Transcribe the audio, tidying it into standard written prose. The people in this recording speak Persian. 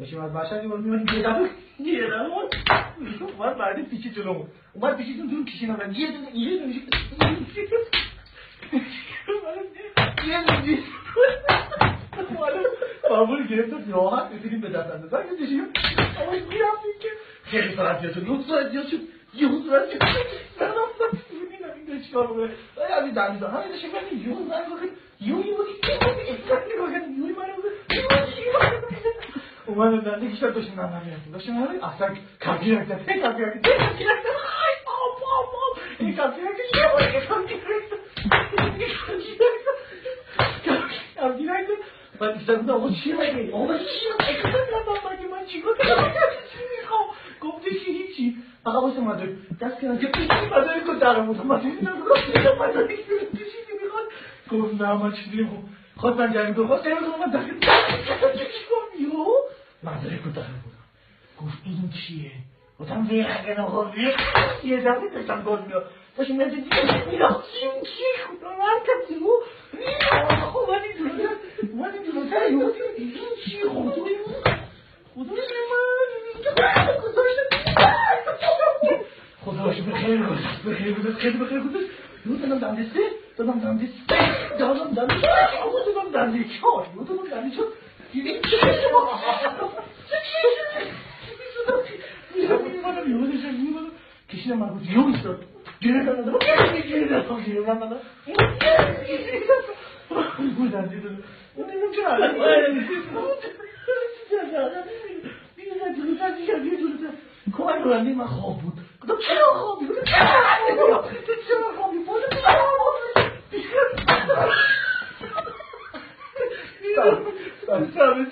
داشتیم از مشهد می‌اومدیم یه دفعه اومد بعدی پیچید جلومون اومد پیچیدون دون کشیدن و یه دونه معمول گرفت راحت ببینیم به دست اندازه اگه داشتیم اما میرفتیم که خیلی ساعت یاد شد 9 ساعت یاد شد یه ساعت شد رفتم ببینم این داشت کار بکنه همین دمیزا همین داشتیم کنیم یه زنگ بکنیم یه اومدم دنده کشتر داشتیم نمه میرفتیم داشتیم نمه اصلا کمپی رکتم این کمپی رکتم من ایستادم آقا چی مگه؟ آقا چی مگه؟ من چی کنم؟ گفتش هیچی فقط واسه مداری دست کنم که مداری کن درم بودم مداری چیزی میخواد گفت نه من چیزی خواست من جمعی کن خواست جمعی کن من دست کنم یو مداری کن درم بودم گفت این چیه؟ گفتم ویخن آقا یه دفعه داشتم گاز میاد داشتم میاد میرم چی خدا هر کسی خب من این جلوتر این چی خداش بخیر بخیر دادم کشیدم من بود یه ایستاد گیره بودن اون اینم چرا کمک کننده من خواب بود گفتم چرا خوابی؟ چرا خوابی؟ سمه